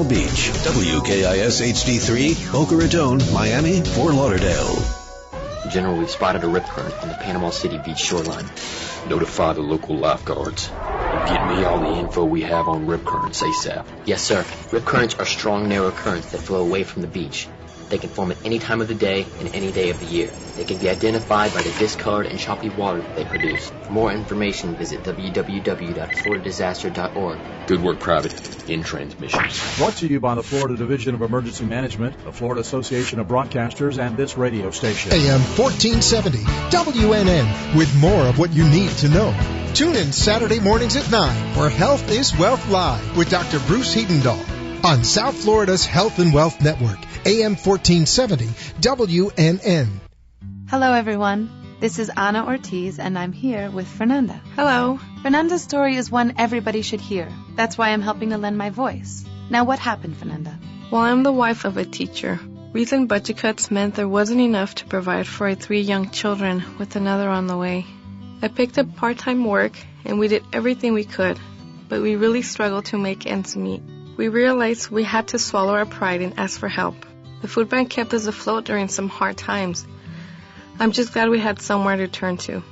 Beach, WKIS HD3, Boca Raton, Miami, Fort Lauderdale. General, we've spotted a rip current on the Panama City beach shoreline. Notify the local lifeguards. And get me all the info we have on rip currents ASAP. Yes, sir. Rip currents are strong, narrow currents that flow away from the beach. They can form at any time of the day and any day of the year. They can be identified by the discolored and choppy water that they produce. For more information, visit www.floridadisaster.org. Good work, Private. In transmission. Brought to you by the Florida Division of Emergency Management, the Florida Association of Broadcasters, and this radio station. AM 1470, WNN, with more of what you need to know. Tune in Saturday mornings at 9 for Health is Wealth Live with Dr. Bruce Hedendahl on South Florida's Health and Wealth Network, AM 1470, WNN. Hello, everyone. This is Ana Ortiz, and I'm here with Fernanda. Hello. Fernanda's story is one everybody should hear. That's why I'm helping to lend my voice. Now, what happened, Fernanda? Well, I'm the wife of a teacher. Recent budget cuts meant there wasn't enough to provide for our 3 young children, with another on the way. I picked up part-time work, and we did everything we could, but we really struggled to make ends meet. We realized we had to swallow our pride and ask for help. The food bank kept us afloat during some hard times. I'm just glad we had somewhere to turn to.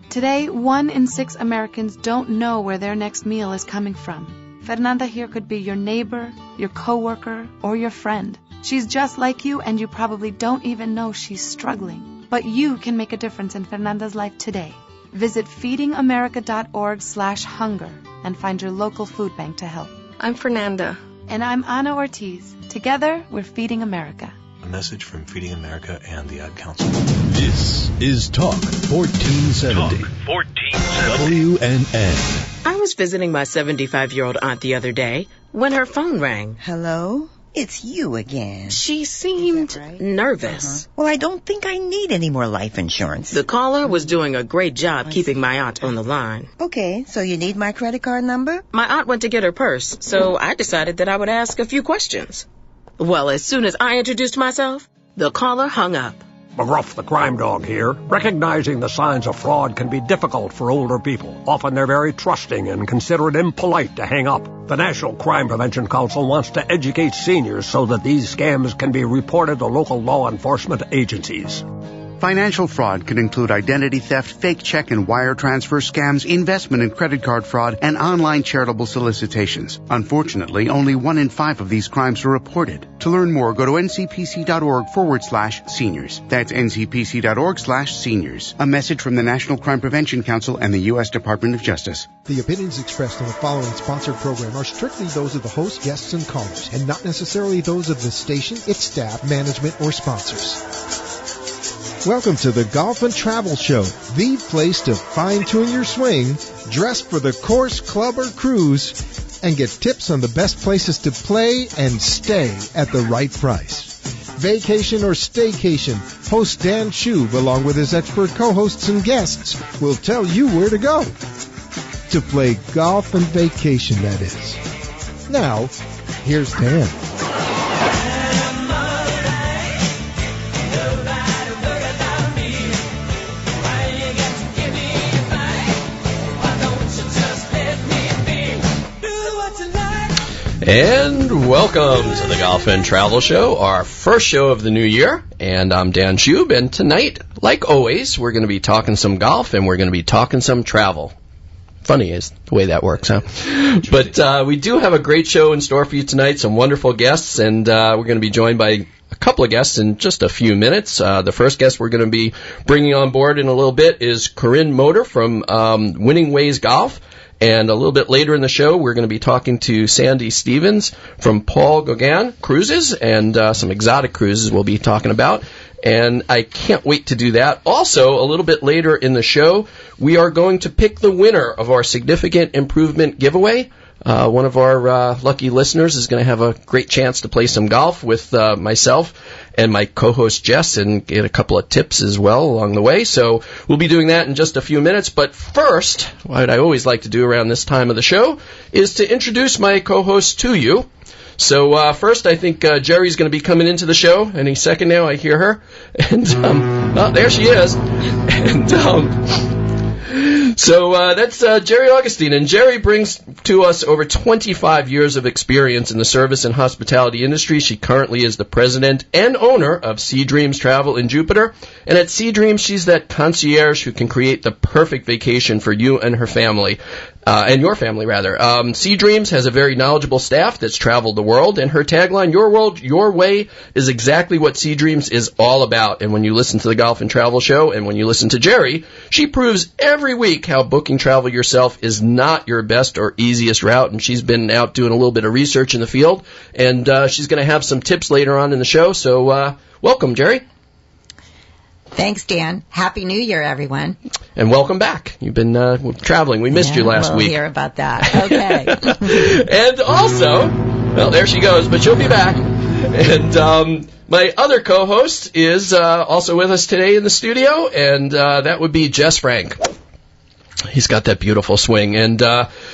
Today, 1 in 6 Americans don't know where their next meal is coming from. Fernanda here could be your neighbor, your coworker, or your friend. She's just like you, and you probably don't even know she's struggling. But you can make a difference in Fernanda's life today. Visit feedingamerica.org/hunger and find your local food bank to help. I'm Fernanda. And I'm Ana Ortiz. Together, we're Feeding America. A message from Feeding America and the Ad Council. This is Talk 1470. Talk 1470. WNN. I was visiting my 75-year-old aunt the other day when her phone rang. Hello? It's you again. She seemed nervous. Well, I don't think I need any more life insurance. The caller was doing a great job keeping my aunt on the line. Okay, so you need my credit card number? My aunt went to get her purse, so I decided that I would ask a few questions. Well, as soon as I introduced myself, the caller hung up. McGruff, the crime dog here. Recognizing the signs of fraud can be difficult for older people. Often they're very trusting and consider it impolite to hang up. The National Crime Prevention Council wants to educate seniors so that these scams can be reported to local law enforcement agencies. Financial fraud can include identity theft, fake check and wire transfer scams, investment and credit card fraud, and online charitable solicitations. Unfortunately, only 1 in 5 of these crimes are reported. To learn more, go to ncpc.org/seniors. That's ncpc.org/seniors. A message from the National Crime Prevention Council and the U.S. Department of Justice. The opinions expressed on the following sponsored program are strictly those of the host, guests, and callers, and not necessarily those of the station, its staff, management, or sponsors. Welcome to the Golf and Travel Show, the place to fine-tune your swing, dress for the course, club, or cruise, and get tips on the best places to play and stay at the right price. Vacation or staycation, host Dan Shub, along with his expert co-hosts and guests, will tell you where to go. To play golf and vacation, that is. Now, here's Dan. And welcome to the Golf and Travel Show, our first show of the new year. And I'm Dan Shub, and tonight, like always, we're going to be talking some golf and we're going to be talking some travel. Funny is the way that works, huh? But we do have a great show in store for you tonight, some wonderful guests, and we're going to be joined by a couple of guests in just a few minutes. The first guest we're going to be bringing on board in a little bit is Corinne Motor from Winning Ways Golf. And a little bit later in the show, we're going to be talking to Sandy Stevens from Paul Gauguin Cruises, and some exotic cruises we'll be talking about. And I can't wait to do that. Also, a little bit later in the show, we are going to pick the winner of our Significant Improvement giveaway. One of our lucky listeners is going to have a great chance to play some golf with myself and my co-host Jess and get a couple of tips as well along the way. So we'll be doing that in just a few minutes. But first, what I always like to do around this time of the show is to introduce my co-host to you. So first, I think Jerry's going to be coming into the show any second now. I hear her. And, oh, there she is. And So that's Jerry Augustine, and Jerry brings to us over 25 years of experience in the service and hospitality industry. She currently is the president and owner of Sea Dreams Travel in Jupiter, and at Sea Dreams, she's that concierge who can create the perfect vacation for you and her family. And your family, rather. Sea Dreams has a very knowledgeable staff that's traveled the world, and her tagline, "Your World, Your Way," is exactly what Sea Dreams is all about. And when you listen to the Golf and Travel Show, and when you listen to Jerry, she proves every week how booking travel yourself is not your best or easiest route, and she's been out doing a little bit of research in the field, and she's going to have some tips later on in the show. So welcome, Jerry. Thanks, Dan. Happy New Year, everyone. And welcome back. You've been traveling. We missed you last week. We'll hear about that. Okay. And also, well, there she goes, but she'll be back. And my other co-host is also with us today in the studio, and that would be Jess Frank. He's got that beautiful swing. And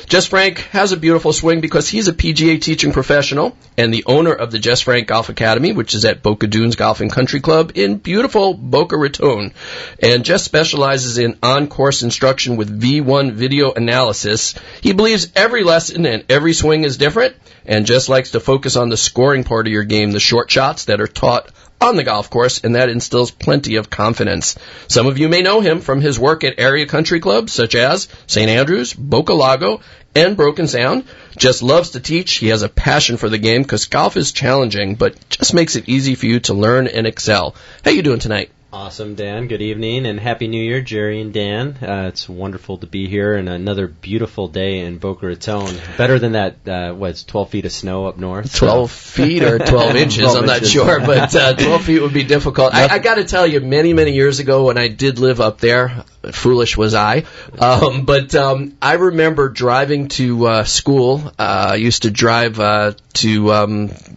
Jess Frank has a beautiful swing because he's a PGA teaching professional and the owner of the Jess Frank Golf Academy, which is at Boca Dunes Golf and Country Club in beautiful Boca Raton. And Jess specializes in on-course instruction with V1 video analysis. He believes every lesson and every swing is different, and Jess likes to focus on the scoring part of your game, the short shots that are taught on the golf course, and that instills plenty of confidence. Some of you may know him from his work at area country clubs such as St. Andrews, Boca Lago, and Broken Sound. Just loves to teach. He has a passion for the game because golf is challenging, but just makes it easy for you to learn and excel. How you doing tonight? Awesome, Dan. Good evening and Happy New Year, Jerry and Dan. It's wonderful to be here and another beautiful day in Boca Raton. Better than that, it's 12 feet of snow up north? 12 feet or 12 inches, 12 I'm not sure, but 12 feet would be difficult. I got to tell you, many, many years ago when I did live up there, foolish was I, but I remember driving to school. I used to drive to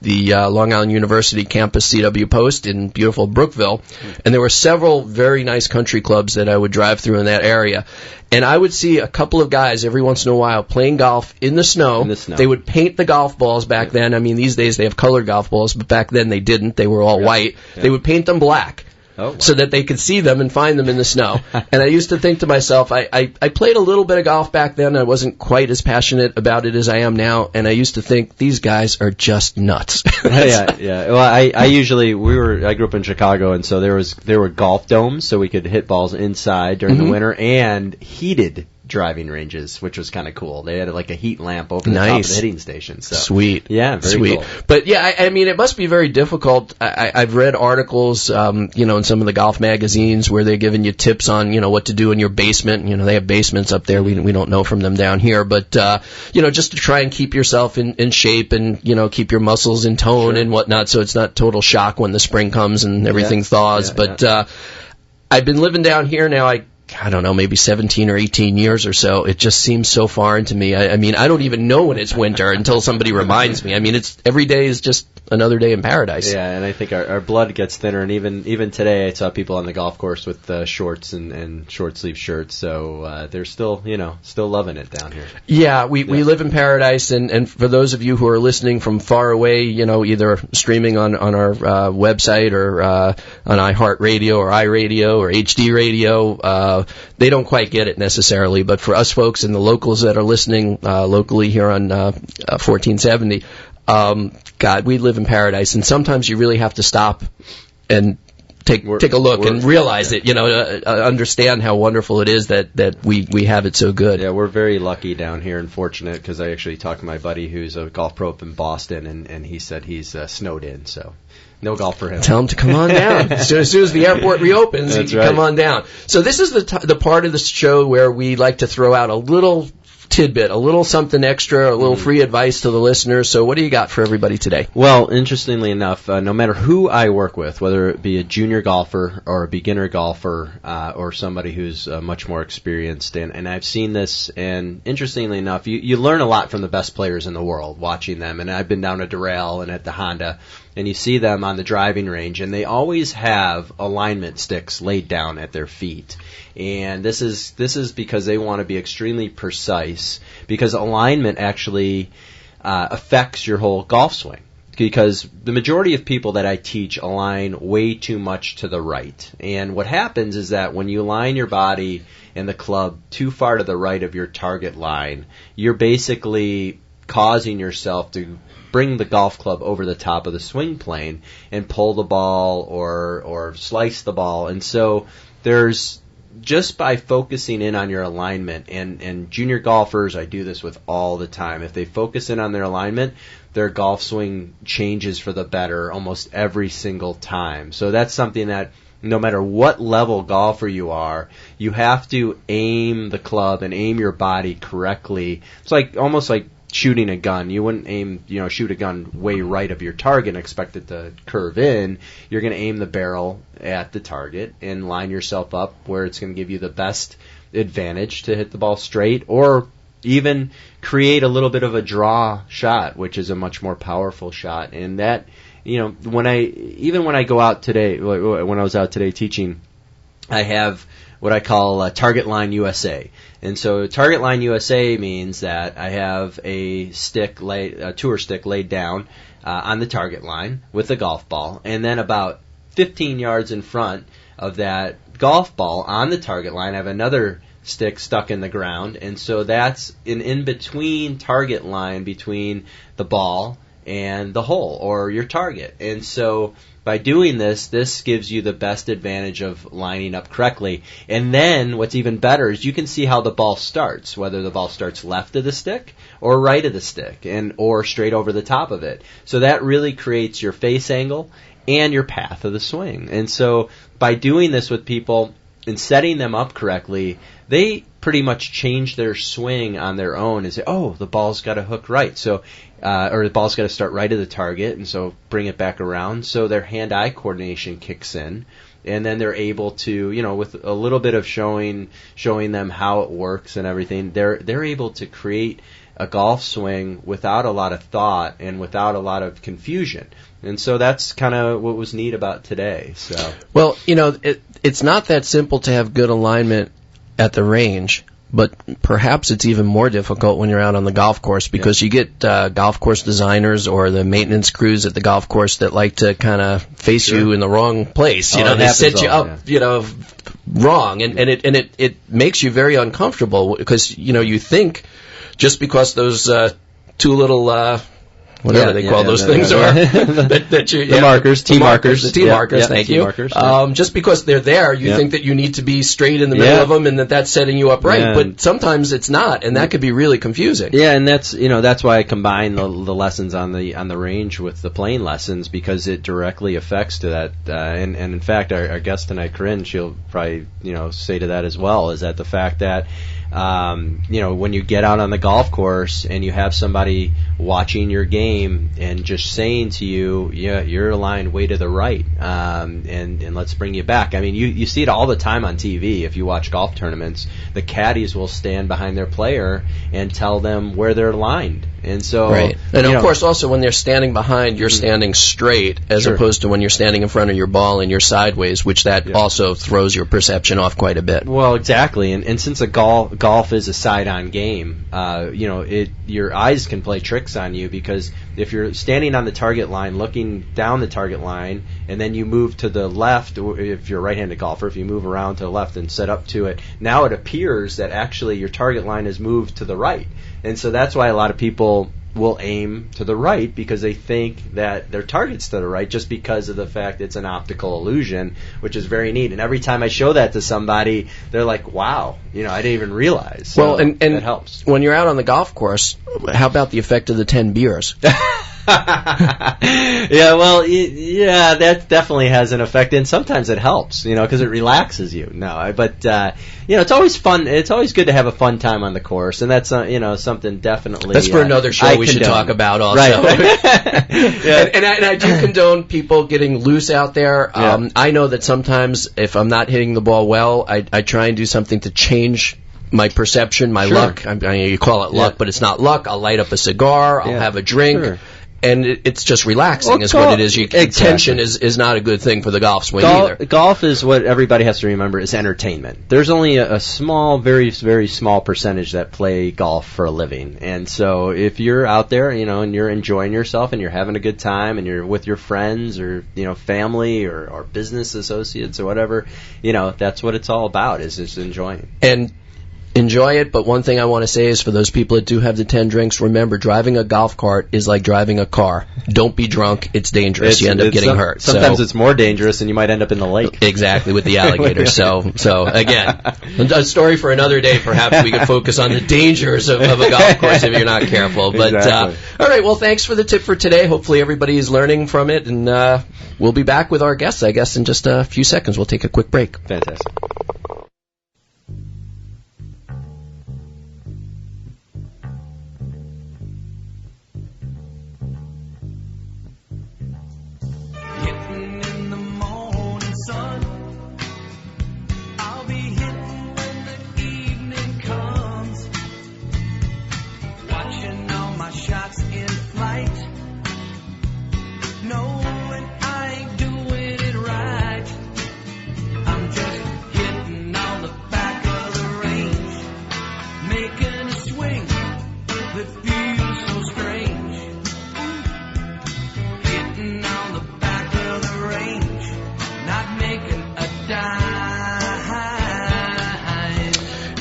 the Long Island University campus CW Post in beautiful Brookville, and there were several very nice country clubs that I would drive through in that area. And I would see a couple of guys every once in a while playing golf in the snow. They would paint the golf balls back then. I mean, these days they have colored golf balls, but back then they didn't. They were all white. Yeah. They would paint them black. Oh, wow. So that they could see them and find them in the snow. And I used to think to myself, I played a little bit of golf back then. I wasn't quite as passionate about it as I am now. And I used to think, these guys are just nuts. Yeah. Well, I grew up in Chicago, and so there were golf domes, so we could hit balls inside during the winter, and heated driving ranges, which was kind of cool. They had like a heat lamp over the top of the hitting station. So. Sweet. Yeah, very cool. But yeah, I mean, it must be very difficult. I've read articles, in some of the golf magazines where they're giving you tips on, what to do in your basement. They have basements up there. We don't know from them down here, but, just to try and keep yourself in shape and, keep your muscles in tone and whatnot, so it's not total shock when the spring comes and everything thaws. I've been living down here now. I don't know, maybe 17 or 18 years or so. It just seems so foreign to me. I mean, I don't even know when it's winter until somebody reminds me. I mean, every day is just another day in paradise. Yeah, and I think our blood gets thinner, and even today I saw people on the golf course with shorts and short sleeve shirts, so they're still loving it down here. Yeah, we live in paradise, and for those of you who are listening from far away, either streaming on our website or on iHeartRadio or iRadio or HD Radio, they don't quite get it necessarily, but for us folks and the locals that are listening locally here on 1470, God, we live in paradise, and sometimes you really have to stop and take a look and realize it, understand how wonderful it is that we have it so good. Yeah, we're very lucky down here and fortunate, because I actually talked to my buddy who's a golf pro up in Boston, and he said he's snowed in, so no golf for him. Tell him to come on down. As soon as the airport reopens, he can come on down. So this is the part of the show where we like to throw out a little tidbit, a little something extra, a little free advice to the listeners. So what do you got for everybody today? Well, interestingly enough, no matter who I work with, whether it be a junior golfer or a beginner golfer or somebody who's much more experienced, and I've seen this, and interestingly enough, you learn a lot from the best players in the world watching them. And I've been down at Durrell and at the Honda, and you see them on the driving range, and they always have alignment sticks laid down at their feet. And this is because they want to be extremely precise, because alignment actually affects your whole golf swing. because the majority of people that I teach align way too much to the right. And what happens is that when you align your body and the club too far to the right of your target line, you're basically causing yourself to bring the golf club over the top of the swing plane and pull the ball or slice the ball. And so there's, just by focusing in on your alignment, and junior golfers, I do this with all the time, if they focus in on their alignment, their golf swing changes for the better almost every single time. So that's something that no matter what level golfer you are, you have to aim the club and aim your body correctly. It's like almost like shooting a gun. You wouldn't shoot a gun way right of your target and expect it to curve in. You're going to aim the barrel at the target and line yourself up where it's going to give you the best advantage to hit the ball straight, or even create a little bit of a draw shot, which is a much more powerful shot. And that, when I go out today, when I was out today teaching, I have what I call Target Line USA. And so Target Line USA means that I have a tour stick laid down on the target line with a golf ball, and then about 15 yards in front of that golf ball on the target line, I have another stick stuck in the ground, and so that's an in-between target line between the ball and the hole or your target. And so by doing this gives you the best advantage of lining up correctly. And then what's even better is you can see how the ball starts, whether the ball starts left of the stick or right of the stick, or straight over the top of it. So that really creates your face angle and your path of the swing. And so by doing this with people and setting them up correctly, they pretty much change their swing on their own and say, oh, the ball's got to hook right. So or the ball's got to start right of the target, and so bring it back around. So their hand-eye coordination kicks in, and then they're able to, with a little bit of showing them how it works and everything, they're able to create a golf swing without a lot of thought and without a lot of confusion. And so that's kind of what was neat about today. So, well, it's not that simple to have good alignment at the range, but perhaps it's even more difficult when you're out on the golf course, because you get golf course designers or the maintenance crews at the golf course that like to kind of face you in the wrong place. They set you up, wrong, and it makes you very uncomfortable, because you think just because those two little whatever they call those things are. The markers, T markers. The T markers, thank you. Markers, just because they're there, you think that you need to be straight in the middle of them, and that's setting you up right. Yeah. But sometimes it's not, and that could be really confusing. Yeah, and that's why I combine the lessons on the range with the playing lessons, because it directly affects to that. And in fact, our guest tonight, Corinne, she'll probably say to that as well, is that the fact that when you get out on the golf course and you have somebody watching your game and just saying to you, you're aligned way to the right, and let's bring you back. I mean, you see it all the time on TV. If you watch golf tournaments, the caddies will stand behind their player and tell them where they're aligned. And so, right. And of course, also when they're standing behind, you're standing straight, as opposed to when you're standing in front of your ball and you're sideways, which also throws your perception off quite a bit. Well, exactly. And since golf is a side-on game, your eyes can play tricks on you, because if you're standing on the target line, looking down the target line, and then you move to the left, or if you're a right-handed golfer, if you move around to the left and set up to it, now it appears that actually your target line has moved to the right. And so that's why a lot of people will aim to the right, because they think that their target's to the right, just because of the fact it's an optical illusion, which is very neat. And every time I show that to somebody, they're like, wow, I didn't even realize. So well, and that helps. When you're out on the golf course, how about the effect of the 10 beers? That definitely has an effect, and sometimes it helps, because it relaxes you. It's always fun. It's always good to have a fun time on the course, and that's something definitely. That's for another show we should talk about also. Right. and I do condone people getting loose out there. I know that sometimes if I'm not hitting the ball well, I try and do something to change my perception, my luck. You call it luck, but it's not luck. I'll light up a cigar. I'll have a drink. Sure. And it's just relaxing is what it is. Tension is not a good thing for the golf swing either. Golf is what everybody has to remember is entertainment. There's only a small, very, very small percentage that play golf for a living. And so if you're out there, and you're enjoying yourself and you're having a good time and you're with your friends or, family or business associates or whatever, that's what it's all about, is just enjoying. And enjoy it, but one thing I want to say is for those people that do have the 10 drinks, remember, driving a golf cart is like driving a car. Don't be drunk. It's dangerous. You end up getting hurt. Sometimes it's more dangerous, and you might end up in the lake. Exactly, with the alligators. So again, a story for another day. Perhaps we could focus on the dangers of a golf course if you're not careful. But exactly. All right, well, thanks for the tip for today. Hopefully everybody is learning from it, and we'll be back with our guests, I guess, in just a few seconds. We'll take a quick break. Fantastic.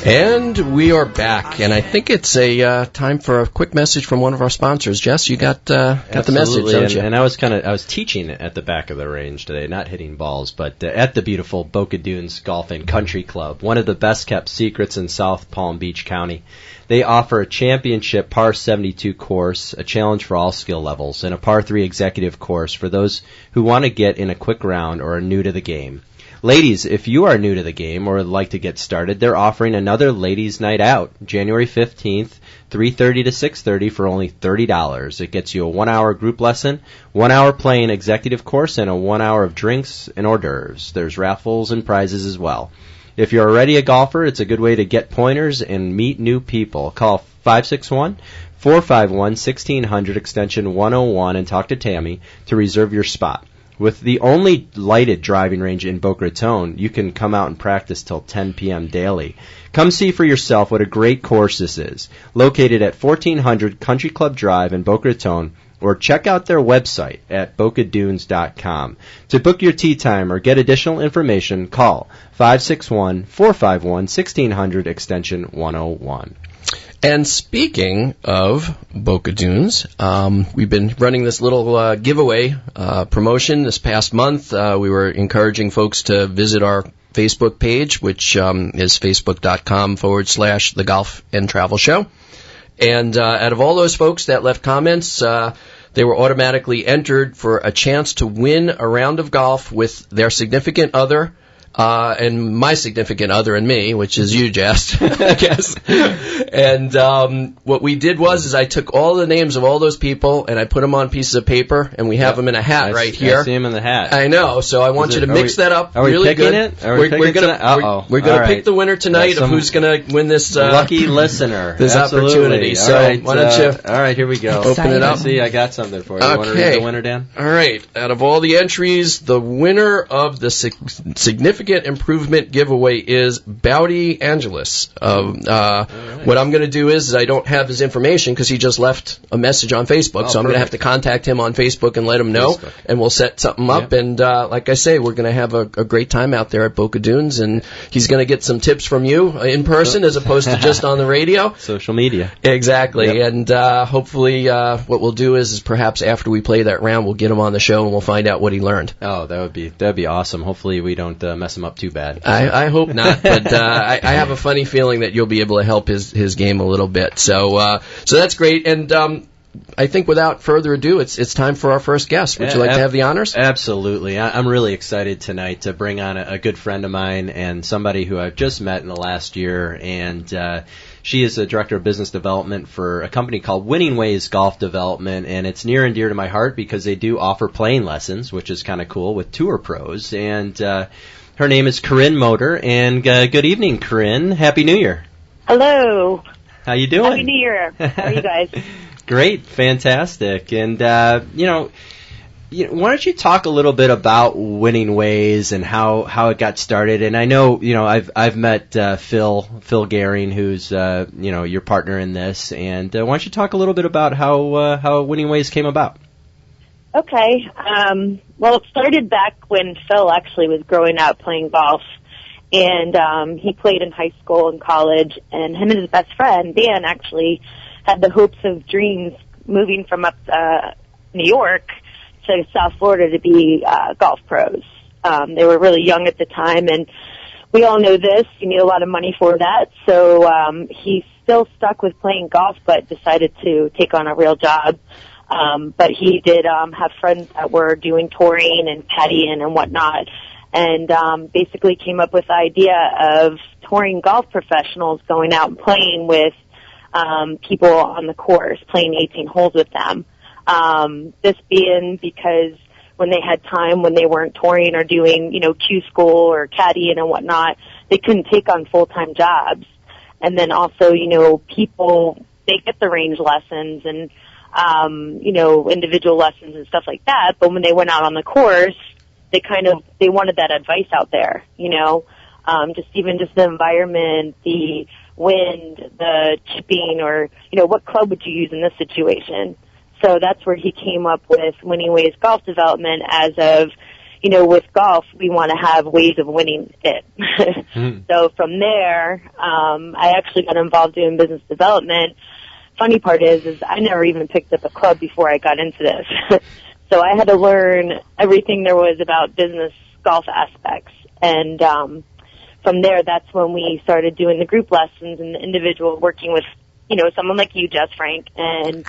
And we are back, and I think it's a time for a quick message from one of our sponsors. Jess, you got the message, don't you? And I was teaching at the back of the range today, not hitting balls, but at the beautiful Boca Dunes Golf and Country Club, one of the best kept secrets in South Palm Beach County. They offer a championship par 72 course, a challenge for all skill levels, and a par 3 executive course for those who want to get in a quick round or are new to the game. Ladies, if you are new to the game or would like to get started, they're offering another Ladies' Night Out, January 15th, 3:30 to 6:30 for only $30. It gets you a 1-hour group lesson, 1-hour playing executive course, and a 1 hour of drinks and hors d'oeuvres. There's raffles and prizes as well. If you're already a golfer, it's a good way to get pointers and meet new people. Call 561-451-1600 extension 101 and talk to Tammy to reserve your spot. With the only lighted driving range in Boca Raton, you can come out and practice till 10 p.m. daily. Come see for yourself what a great course this is. Located at 1400 Country Club Drive in Boca Raton, or check out their website at bocadunes.com. To book your tee time or get additional information, call 561-451-1600 extension 101. And speaking of Boca Dunes, we've been running this little giveaway promotion this past month. We were encouraging folks to visit our Facebook page, which is facebook.com/The Golf and Travel Show. And out of all those folks that left comments, they were automatically entered for a chance to win a round of golf with their significant other, and my significant other and me, which is you, Jess, I guess. And what we did was I took all the names of all those people and I put them on pieces of paper, and we have them in a hat right here. I see them in the hat. I know, so I want you to mix that up really good. Are we picking it? We're gonna pick the winner tonight of who's gonna win this lucky listener. This opportunity. So why don't you? All right, here we go. Open it up. See, I got something for you. Okay. Want to read the winner, Dan? All right. Out of all the entries, the winner of the significant improvement giveaway is Bowdy Angelis. What I'm going to do is I don't have his information because he just left a message on Facebook, so I'm going to have to contact him on Facebook and let him know, and we'll set something up. And like I say, we're going to have a great time out there at Boca Dunes, and he's going to get some tips from you in person as opposed to just on the radio. Social media. Exactly. Yep. And hopefully what we'll do is perhaps after we play that round, we'll get him on the show and we'll find out what he learned. Oh, that'd be awesome. Hopefully we don't mess him up too bad. I hope not, but I have a funny feeling that you'll be able to help his game a little bit. So that's great. And I think without further ado, it's time for our first guest. Would you like to have the honors? Absolutely. I'm really excited tonight to bring on a good friend of mine and somebody who I've just met in the last year, and she is the Director of Business Development for a company called Winning Ways Golf Development, and it's near and dear to my heart because they do offer playing lessons, which is kind of cool, with tour pros. And her name is Corinne Motor, and good evening, Corinne. Happy New Year. Hello. How you doing? Happy New Year. How are you guys? Great, fantastic, and why don't you talk a little bit about Winning Ways and how it got started? And I know, I've met Phil Gehring, who's your partner in this, and why don't you talk a little bit about how Winning Ways came about? Okay. Well, it started back when Phil actually was growing up playing golf, and he played in high school and college, and him and his best friend, Dan, actually had the hopes of dreams moving from up New York to South Florida to be golf pros. They were really young at the time, and we all know this. You need a lot of money for that. So he still stuck with playing golf, but decided to take on a real job. But he did have friends that were doing touring and caddying and whatnot, and basically came up with the idea of touring golf professionals going out and playing with people on the course, playing 18 holes with them. This being because when they had time, when they weren't touring or doing, Q school or caddying and whatnot, they couldn't take on full-time jobs. And then also, people, they get the range lessons and, individual lessons and stuff like that. But when they went out on the course, they wanted that advice out there, just the environment, the wind, the chipping, or, what club would you use in this situation? So that's where he came up with Winning Ways Golf Development as of, with golf, we want to have ways of winning it. So from there, I actually got involved doing business development. Funny part is I never even picked up a club before I got into this. So I had to learn everything there was about business golf aspects. And from there, that's when we started doing the group lessons and the individual working with, someone like you, Jess Frank, and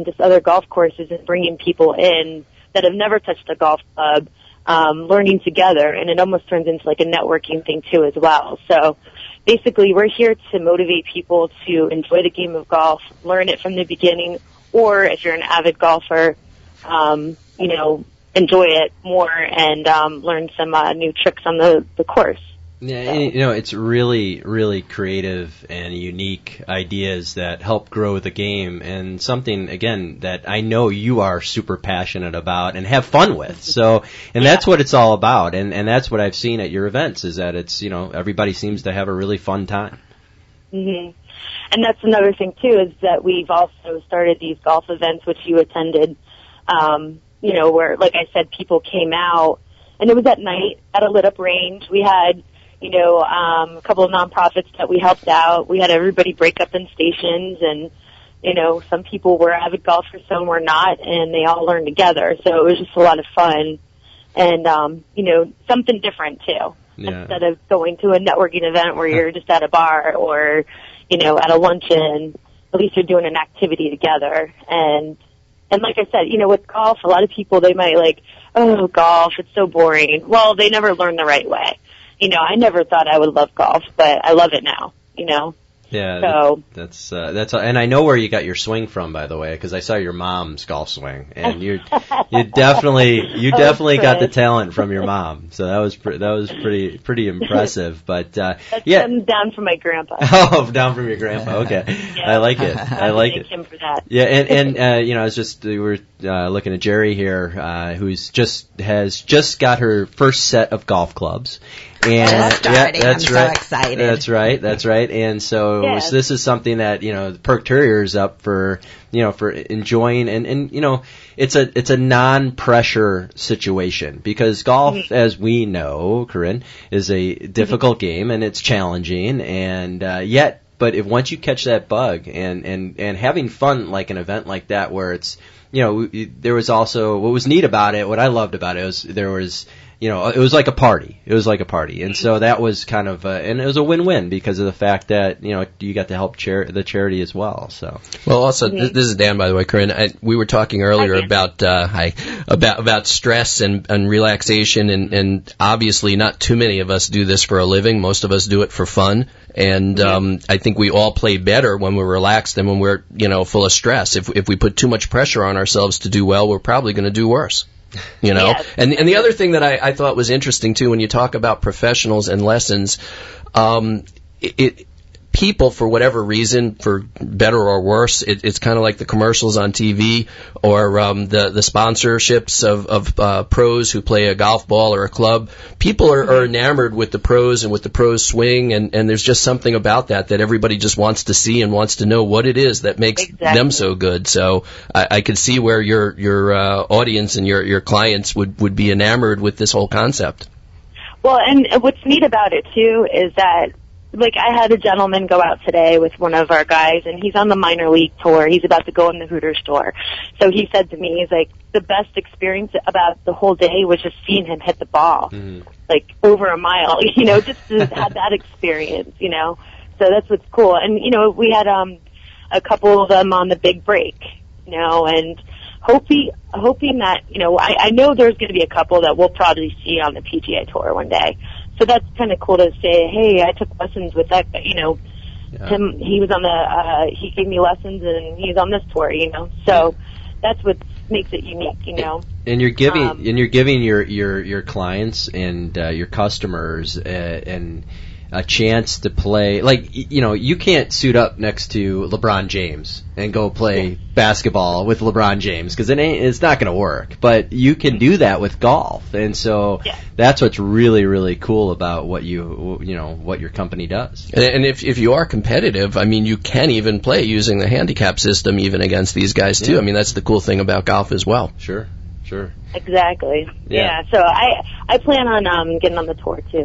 just other golf courses and bringing people in that have never touched a golf club, learning together, and it almost turns into like a networking thing too as well. So basically we're here to motivate people to enjoy the game of golf, learn it from the beginning, or if you're an avid golfer, enjoy it more and learn some new tricks on the course. Yeah, it's really, really creative and unique ideas that help grow the game, and something, again, that I know you are super passionate about and have fun with. So, and that's what it's all about, and that's what I've seen at your events, is that it's, everybody seems to have a really fun time. Mm-hmm. And that's another thing, too, is that we've also started these golf events, which you attended, where, like I said, people came out, and it was at night at a lit-up range. We had a couple of nonprofits that we helped out. We had everybody break up in stations, and, some people were avid golfers, some were not, and they all learned together. So it was just a lot of fun and, something different, too. Yeah. Instead of going to a networking event where you're just at a bar or, at a luncheon, at least you're doing an activity together. And like I said, with golf, a lot of people, they might oh, golf, it's so boring. Well, they never learn the right way. I never thought I would love golf, but I love it now, Yeah, so that's and I know where you got your swing from, by the way, because I saw your mom's golf swing, and you definitely got the talent from your mom. So that was pretty impressive. But that's down from my grandpa. Oh, down from your grandpa. Okay, yeah. I like it. I like it. Him for that. Yeah, and I was just we were looking at Jerry here, who's has just got her first set of golf clubs. And that's right. So excited. That's right. And so this is something that, the Perk Terrier is up for, for enjoying, and it's a non-pressure situation, because golf, as we know, Corinne, is a difficult game, and it's challenging, and but if once you catch that bug and having fun, like an event like that where it's, there was also, what was neat about it, what I loved about it was there was, it was like a party. And so that was kind of, and it was a win-win because of the fact that, you got to help the charity as well. So. Well, also, this is Dan, by the way, Corinne. We were talking earlier about stress and relaxation, and obviously not too many of us do this for a living. Most of us do it for fun. And, I think we all play better when we're relaxed than when we're, full of stress. If we put too much pressure on ourselves to do well, we're probably going to do worse. Yes. And the other thing that I thought was interesting too, when you talk about professionals and lessons, people, for whatever reason, for better or worse, it's kind of like the commercials on TV or the sponsorships of pros who play a golf ball or a club. People are enamored with the pros and with the pros swing, and there's just something about that everybody just wants to see and wants to know what it is that makes them so good. So I could see where your audience and your clients would be enamored with this whole concept. Well, and what's neat about it, too, is that, like, I had a gentleman go out today with one of our guys, and he's on the minor league tour. He's about to go in the Hooters store. So he said to me, he's like, the best experience about the whole day was just seeing him hit the ball, like, over a mile, you know, just to have that experience, you know. So that's what's cool. And, you know, we had a couple of them on the big break, you know, and hoping that, you know, I know there's going to be a couple that we'll probably see on the PGA Tour one day. So that's kind of cool to say, hey, I took lessons with that guy, you know. Him, he was on he gave me lessons and he's on this tour, you know. So that's what makes it unique, you know. And you're giving your clients and your customers and a chance to play. Like, you know, you can't suit up next to LeBron James and go play basketball with LeBron James because it's not going to work. But you can do that with golf, and so that's what's really, really cool about what what your company does. And if you are competitive, I mean, you can even play using the handicap system even against these guys too. I mean, that's the cool thing about golf as well. Sure. Exactly. Yeah. So I plan on getting on the tour too.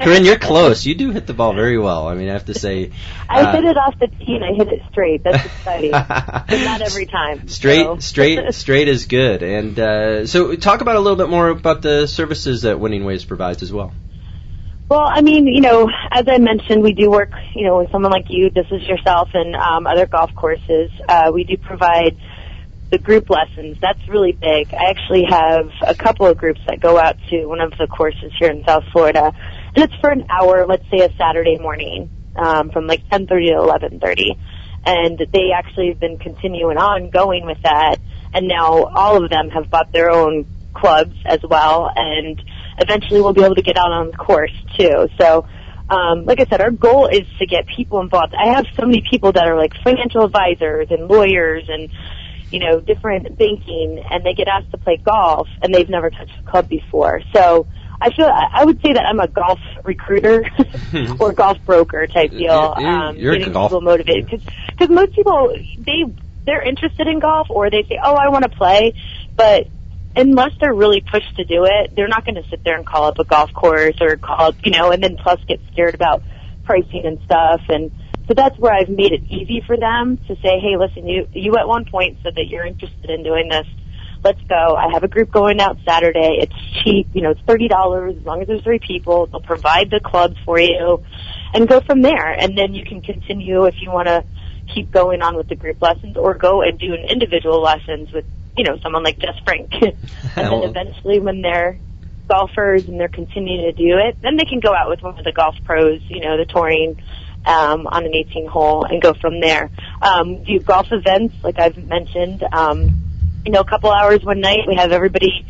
Corinne, you're close. You do hit the ball very well. I mean, I have to say. I hit it off the tee and I hit it straight. That's exciting. But not every time. Straight is good. And so talk about a little bit more about the services that Winning Ways provides as well. Well, I mean, you know, as I mentioned, we do work, you know, with someone like you. This is yourself and other golf courses. We do provide the group lessons. That's really big. I actually have a couple of groups that go out to one of the courses here in South Florida, and it's for an hour, let's say a Saturday morning, from like 10:30 to 11:30. And they actually have been continuing on going with that, and now all of them have bought their own clubs as well, and eventually we'll be able to get out on the course too. So, like I said, our goal is to get people involved. I have so many people that are like financial advisors and lawyers and, you know, different banking, and they get asked to play golf, and they've never touched a club before. So I would say that I'm a golf recruiter or golf broker type deal, you're getting people motivated. Because most people, they're interested in golf, or they say, oh, I want to play, but unless they're really pushed to do it, they're not going to sit there and call up a golf course or call up, you know, and then plus get scared about pricing and stuff. And so that's where I've made it easy for them to say, hey, listen, you at one point said that you're interested in doing this. Let's go. I have a group going out Saturday. It's cheap. You know, it's $30 as long as there's 3 people. They'll provide the clubs for you and go from there. And then you can continue if you want to keep going on with the group lessons or go and do an individual lessons with, you know, someone like Jess Frank. And then eventually when they're golfers and they're continuing to do it, then they can go out with one of the golf pros, you know, the touring, on an 18-hole and go from there. Do golf events, like I've mentioned, you know, a couple hours one night. We have everybody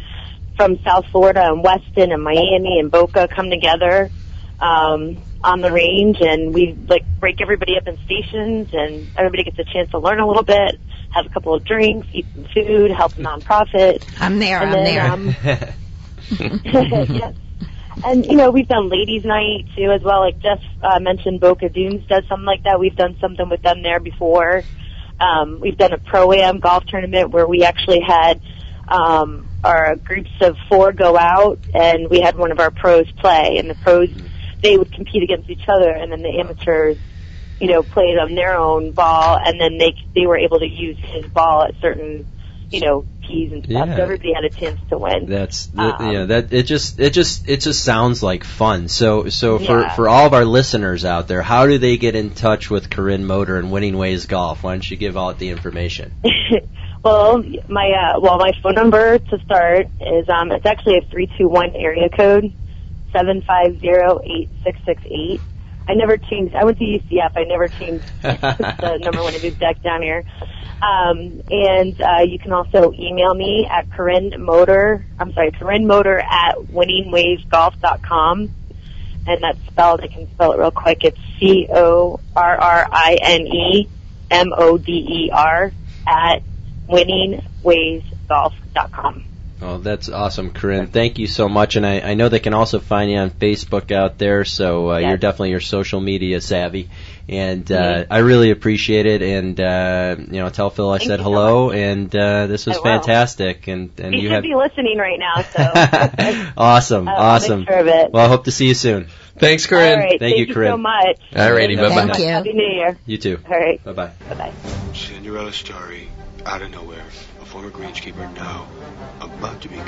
from South Florida and Weston and Miami and Boca come together on the range, and we like break everybody up in stations, and everybody gets a chance to learn a little bit, have a couple of drinks, eat some food, help a nonprofit. I'm there. Yes. And, you know, we've done ladies' night, too, as well. Like Jeff mentioned, Boca Dunes does something like that. We've done something with them there before. We've done a Pro-Am golf tournament where we actually had our groups of 4 go out, and we had one of our pros play. And the pros, they would compete against each other, and then the amateurs, you know, played on their own ball, and then they were able to use his ball at certain, you know, keys and stuff. So everybody had a chance to win. It just sounds like fun. So for all of our listeners out there, how do they get in touch with Corinne Motor and Winning Ways Golf? Why don't you give out the information? Well, my phone number to start is it's actually a 321 area code, 750-8668. I never changed. I went to UCF. I never changed the number when I moved back down here. And you can also email me at Corinne Motor at winningwaysgolf.com. and that's spelled, I can spell it real quick, it's CORRINEMODER at winningwaysgolf.com. Oh, that's awesome, Corinne. Thank you so much. And I know they can also find you on Facebook out there, so you're definitely your social media savvy. And I really appreciate it. And tell Phil I said hello. And this was fantastic. And you should be listening right now. So awesome. I'll make sure of it. Well, I hope to see you soon. Thanks, Corinne. All right, Thank you, Corinne. so much. Alrighty, bye-bye. Thank you. Happy New Year. You too. All right. Bye-bye. Bye-bye. Cinderella story, out of nowhere. A former greenskeeper now about to become